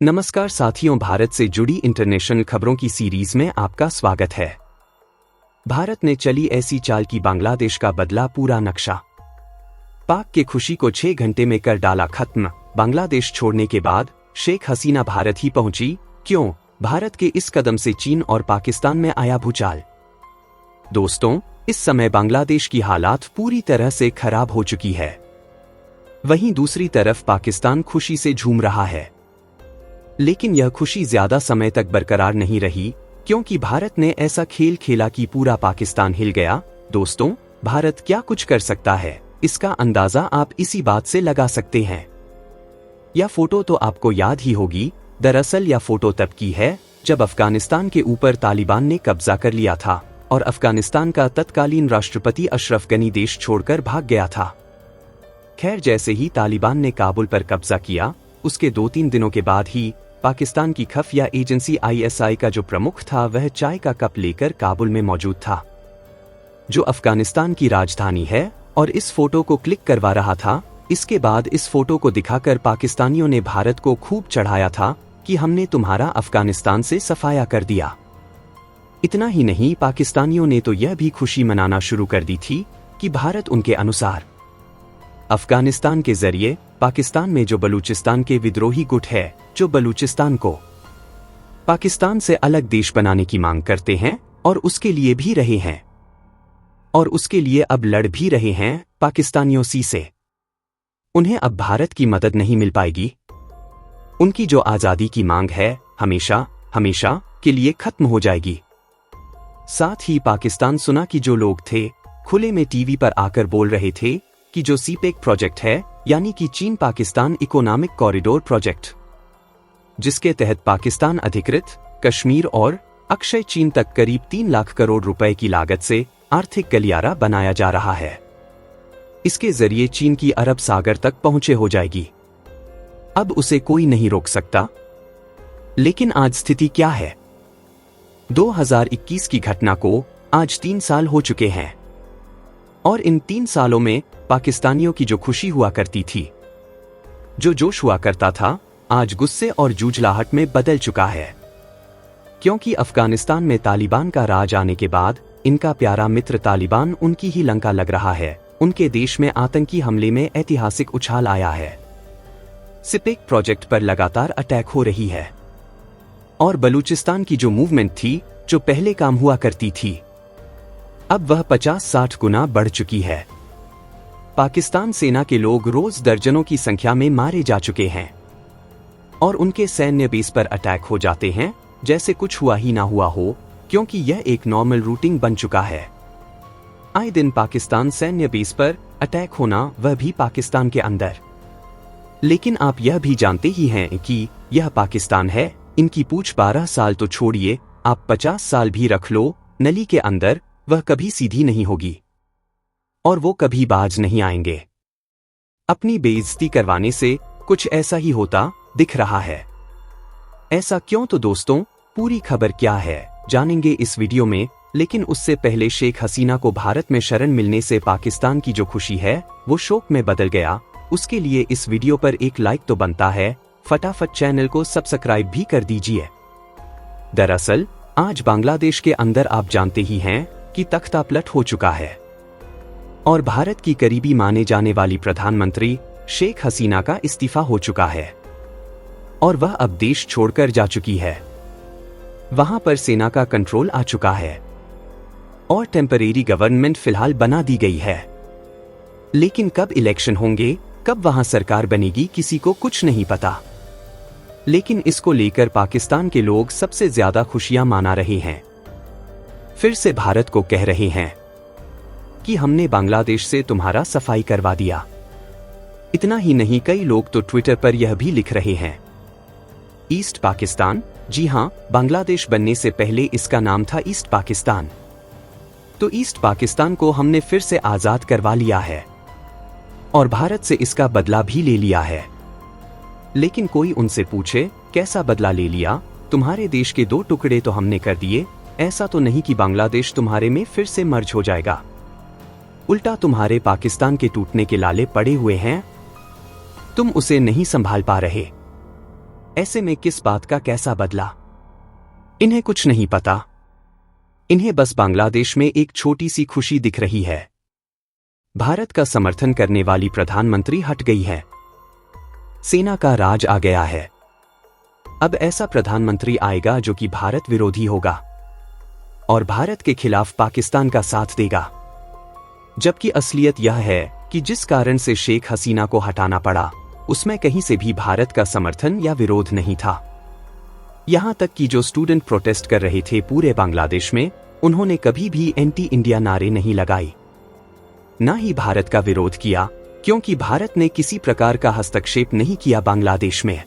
नमस्कार साथियों, भारत से जुड़ी इंटरनेशनल खबरों की सीरीज में आपका स्वागत है। भारत ने चली ऐसी चाल कि बांग्लादेश का बदला पूरा नक्शा। पाक के खुशी को 6 घंटे में कर डाला खत्म। बांग्लादेश छोड़ने के बाद शेख हसीना भारत ही पहुंची। क्यों? भारत के इस कदम से चीन और पाकिस्तान में आया भूचाल। दोस्तों, इस समय बांग्लादेश की हालात पूरी तरह से खराब हो चुकी है। वहीं दूसरी तरफ पाकिस्तान खुशी से झूम रहा है। लेकिन यह खुशी ज्यादा समय तक बरकरार नहीं रही, क्योंकि भारत ने ऐसा खेल खेला कि पूरा पाकिस्तान हिल गया। दोस्तों, भारत क्या कुछ कर सकता है, इसका अंदाजा आप इसी बात से लगा सकते हैं। यह फोटो तो आपको याद ही होगी। दरअसल यह फोटो तब की है जब अफगानिस्तान के ऊपर तालिबान ने कब्जा कर लिया था और अफगानिस्तान का तत्कालीन राष्ट्रपति अशरफ गनी देश छोड़कर भाग गया था। खैर, जैसे ही तालिबान ने काबुल पर कब्जा किया, उसके 2-3 दिनों के बाद ही पाकिस्तान की खुफिया एजेंसी ISI का जो प्रमुख था, वह चाय का कप लेकर काबुल में मौजूद था, जो अफगानिस्तान की राजधानी है, और इस फोटो को क्लिक करवा रहा था। इसके बाद इस फोटो को दिखाकर पाकिस्तानियों ने भारत को खूब चढ़ाया था कि हमने तुम्हारा अफगानिस्तान से सफाया कर दिया। इतना ही नहीं, पाकिस्तानियों ने तो यह भी खुशी मनाना शुरू कर दी थी कि भारत उनके अनुसार अफगानिस्तान के जरिए पाकिस्तान में जो बलूचिस्तान के विद्रोही गुट है, जो बलूचिस्तान को पाकिस्तान से अलग देश बनाने की मांग करते हैं और उसके लिए भी रहे हैं, और उसके लिए अब लड़ भी रहे हैं पाकिस्तानियों से, उन्हें अब भारत की मदद नहीं मिल पाएगी। उनकी जो आजादी की मांग है, हमेशा हमेशा के लिए खत्म हो जाएगी। साथ ही पाकिस्तान सुना कि जो लोग थे खुले में टीवी पर आकर बोल रहे थे कि जो सीपेक प्रोजेक्ट है, यानी कि चीन पाकिस्तान इकोनॉमिक कॉरिडोर प्रोजेक्ट, जिसके तहत पाकिस्तान अधिकृत कश्मीर और अक्षय चीन तक करीब 3 लाख करोड़ रुपए की लागत से आर्थिक गलियारा बनाया जा रहा है, इसके जरिए चीन की अरब सागर तक पहुंचे हो जाएगी। अब उसे कोई नहीं रोक सकता। लेकिन आज स्थिति क्या है? 2021 की घटना को आज 3 साल हो चुके हैं, और इन 3 सालों में पाकिस्तानियों की जो खुशी हुआ करती थी, जो जोश हुआ करता था, आज गुस्से और जूझलाहट में बदल चुका है। क्योंकि अफगानिस्तान में तालिबान का राज आने के बाद इनका प्यारा मित्र तालिबान उनकी ही लंका लग रहा है। उनके देश में आतंकी हमले में ऐतिहासिक उछाल आया है। सीपेक प्रोजेक्ट पर लगातार अटैक हो रही है, और बलूचिस्तान की जो मूवमेंट थी, जो पहले काम हुआ करती थी, अब वह 50-60 गुना बढ़ चुकी है। पाकिस्तान सेना के लोग रोज दर्जनों की संख्या में मारे जा चुके हैं, और उनके सैन्य बेस पर अटैक हो जाते हैं जैसे कुछ हुआ ही ना हुआ हो, क्योंकि यह एक नॉर्मल रूटीन बन चुका है। आए दिन पाकिस्तान सैन्य बेस पर अटैक होना, वह भी पाकिस्तान के अंदर। लेकिन आप यह भी जानते ही हैं कि यह पाकिस्तान है। इनकी पूछ 12 साल तो छोड़िए, आप 50 साल भी रख लो नली के अंदर, वह कभी सीधी नहीं होगी, और वो कभी बाज नहीं आएंगे। अपनी बेइज्जती करवाने से कुछ ऐसा ही होता दिख रहा है। ऐसा क्यों? तो दोस्तों, पूरी खबर क्या है जानेंगे इस वीडियो में। लेकिन उससे पहले, शेख हसीना को भारत में शरण मिलने से पाकिस्तान की जो खुशी है, वो शोक में बदल गया। उसके लिए इस वीडियो पर एक लाइक तो बनता है। फटाफट चैनल को सब्सक्राइब भी कर दीजिए। दरअसल आज बांग्लादेश के अंदर आप जानते ही हैं कि तख्ता पलट हो चुका है, और भारत की करीबी माने जाने वाली प्रधानमंत्री शेख हसीना का इस्तीफा हो चुका है, और वह अब देश छोड़कर जा चुकी है। वहां पर सेना का कंट्रोल आ चुका है, और टेम्परेरी गवर्नमेंट फिलहाल बना दी गई है। लेकिन कब इलेक्शन होंगे, कब वहां सरकार बनेगी, किसी को कुछ नहीं पता। लेकिन इसको लेकर पाकिस्तान के लोग सबसे ज्यादा खुशियां मना रहे हैं। फिर से भारत को कह रहे हैं कि हमने बांग्लादेश से तुम्हारा सफाई करवा दिया। इतना ही नहीं, कई लोग तो ट्विटर पर यह भी लिख रहे हैं, ईस्ट पाकिस्तान। जी हां, बांग्लादेश बनने से पहले इसका नाम था ईस्ट पाकिस्तान। तो ईस्ट पाकिस्तान को हमने फिर से आजाद करवा लिया है, और भारत से इसका बदला भी ले लिया है। लेकिन कोई उनसे पूछे, कैसा बदला ले लिया? तुम्हारे देश के 2 टुकड़े तो हमने कर दिए। ऐसा तो नहीं कि बांग्लादेश तुम्हारे में फिर से मर्ज हो जाएगा। उल्टा तुम्हारे पाकिस्तान के टूटने के लाले पड़े हुए हैं, तुम उसे नहीं संभाल पा रहे। ऐसे में किस बात का कैसा बदला? इन्हें कुछ नहीं पता। इन्हें बस बांग्लादेश में एक छोटी सी खुशी दिख रही है। भारत का समर्थन करने वाली प्रधानमंत्री हट गई है। सेना का राज आ गया है। अब ऐसा प्रधानमंत्री आएगा जो कि भारत विरोधी होगा और भारत के खिलाफ पाकिस्तान का साथ देगा। जबकि असलियत यह है कि जिस कारण से शेख हसीना को हटाना पड़ा, उसमें कहीं से भी भारत का समर्थन या विरोध नहीं था। यहां तक कि जो स्टूडेंट प्रोटेस्ट कर रहे थे पूरे बांग्लादेश में, उन्होंने कभी भी एंटी इंडिया नारे नहीं लगाई, ना ही भारत का विरोध किया, क्योंकि भारत ने किसी प्रकार का हस्तक्षेप नहीं किया बांग्लादेश में।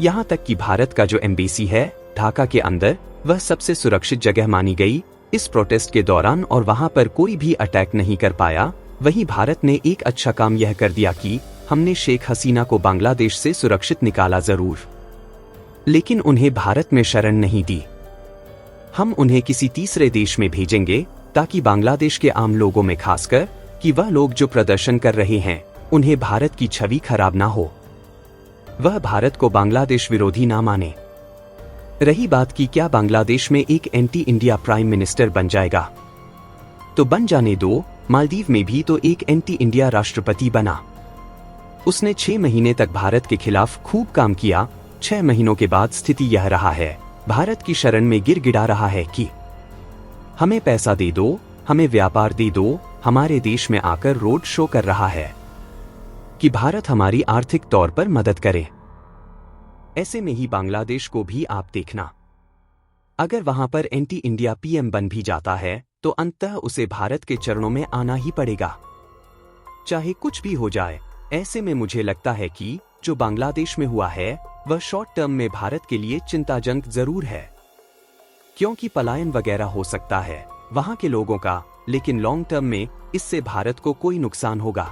यहां तक कि भारत का जो एम्बेसी है ढाका के अंदर, वह सबसे सुरक्षित जगह मानी गई इस प्रोटेस्ट के दौरान, और वहां पर कोई भी अटैक नहीं कर पाया। वहीं भारत ने एक अच्छा काम यह कर दिया कि हमने शेख हसीना को बांग्लादेश से सुरक्षित निकाला जरूर, लेकिन उन्हें भारत में शरण नहीं दी। हम उन्हें किसी तीसरे देश में भेजेंगे ताकि बांग्लादेश के आम लोगों में खासकर कि वह लोग जो प्रदर्शन कर रहे हैं, उन्हें भारत की छवि खराब ना हो, वह भारत को बांग्लादेश विरोधी ना माने। रही बात की क्या बांग्लादेश में एक एंटी इंडिया प्राइम मिनिस्टर बन जाएगा, तो बन जाने दो। मालदीव में भी तो एक एंटी इंडिया राष्ट्रपति बना। उसने 6 महीने तक भारत के खिलाफ खूब काम किया। 6 महीनों के बाद स्थिति यह रहा है, भारत की शरण में गिड़गिड़ा रहा है कि हमें पैसा दे दो, हमें व्यापार दे दो। हमारे देश में आकर रोड शो कर रहा है कि भारत हमारी आर्थिक तौर पर मदद करे। ऐसे में ही बांग्लादेश को भी आप देखना, अगर वहां पर एंटी इंडिया पीएम बन भी जाता है तो अंततः उसे भारत के चरणों में आना ही पड़ेगा, चाहे कुछ भी हो जाए। ऐसे में मुझे लगता है कि जो बांग्लादेश में हुआ है वह शॉर्ट टर्म में भारत के लिए चिंताजनक जरूर है, क्योंकि पलायन वगैरह हो सकता है वहां के लोगों का, लेकिन लॉन्ग टर्म में इससे भारत को कोई नुकसान होगा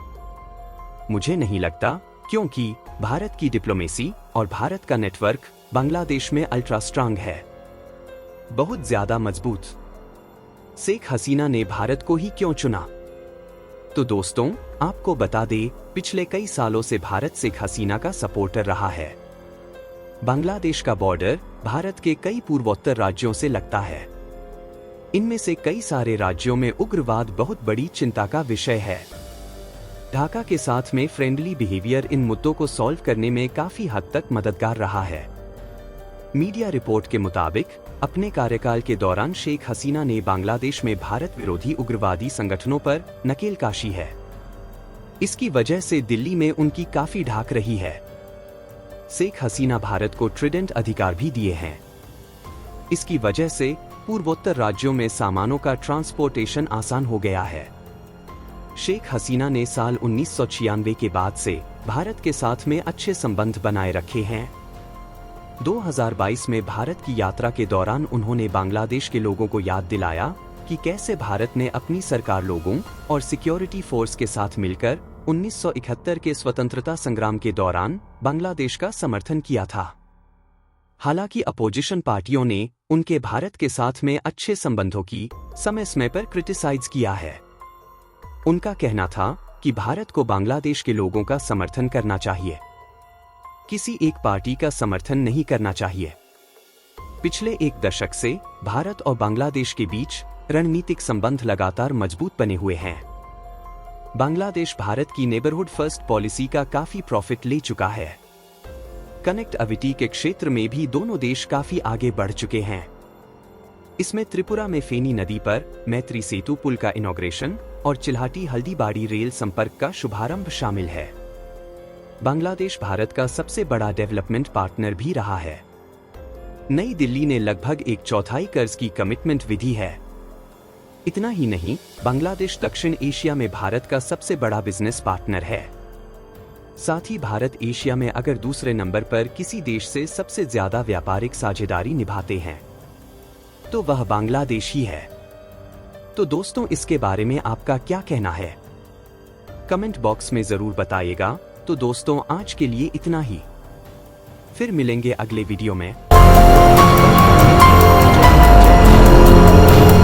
मुझे नहीं लगता, क्योंकि भारत की डिप्लोमेसी और भारत का नेटवर्क बांग्लादेश में अल्ट्रा स्ट्रांग है, बहुत ज्यादा मजबूत। शेख हसीना ने भारत को ही क्यों चुना? तो दोस्तों, आपको बता दे, पिछले कई सालों से भारत शेख हसीना का सपोर्टर रहा है। बांग्लादेश का बॉर्डर भारत के कई पूर्वोत्तर राज्यों से लगता है। इनमें से कई सारे राज्यों में उग्रवाद बहुत बड़ी चिंता का विषय है। ढाका के साथ में फ्रेंडली बिहेवियर इन मुद्दों को सॉल्व करने में काफी हद तक मददगार रहा है। मीडिया रिपोर्ट के मुताबिक अपने कार्यकाल के दौरान शेख हसीना ने बांग्लादेश में भारत विरोधी उग्रवादी संगठनों पर नकेलकाशी है। इसकी वजह से दिल्ली में उनकी काफी ढाक रही है। शेख हसीना भारत को ट्रिडेंट अधिकार भी दिए हैं। इसकी वजह से पूर्वोत्तर राज्यों में सामानों का ट्रांसपोर्टेशन आसान हो गया है। शेख हसीना ने साल 1996 के बाद से भारत के साथ में अच्छे संबंध बनाए रखे हैं। 2022 में भारत की यात्रा के दौरान उन्होंने बांग्लादेश के लोगों को याद दिलाया कि कैसे भारत ने अपनी सरकार, लोगों और सिक्योरिटी फोर्स के साथ मिलकर 1971 के स्वतंत्रता संग्राम के दौरान बांग्लादेश का समर्थन किया था। हालांकि अपोजिशन पार्टियों ने उनके भारत के साथ में अच्छे संबंधों की समय समय पर क्रिटिसाइज किया है। उनका कहना था कि भारत को बांग्लादेश के लोगों का समर्थन करना चाहिए, किसी एक पार्टी का समर्थन नहीं करना चाहिए। पिछले एक दशक से भारत और बांग्लादेश के बीच रणनीतिक संबंध लगातार मजबूत बने हुए हैं। बांग्लादेश भारत की नेबरहुड फर्स्ट पॉलिसी का काफी प्रॉफिट ले चुका है। कनेक्टिविटी के क्षेत्र में भी दोनों देश काफी आगे बढ़ चुके हैं। इसमें त्रिपुरा में फेनी नदी पर मैत्री सेतु पुल का इनॉग्रेशन और चिल्हाटी हल्दीबाड़ी रेल संपर्क का शुभारंभ शामिल है। बांग्लादेश भारत का सबसे बड़ा डेवलपमेंट पार्टनर भी रहा है। नई दिल्ली ने लगभग 1/4 कर्ज की कमिटमेंट विधि है। इतना ही नहीं, बांग्लादेश दक्षिण एशिया में भारत का सबसे बड़ा बिजनेस पार्टनर है। साथ ही भारत एशिया में अगर दूसरे नंबर पर किसी देश से सबसे ज्यादा व्यापारिक साझेदारी निभाते हैं तो वह बांग्लादेश ही है। तो दोस्तों, इसके बारे में आपका क्या कहना है? कमेंट बॉक्स में जरूर बताइएगा। तो दोस्तों, आज के लिए इतना ही। फिर मिलेंगे अगले वीडियो में।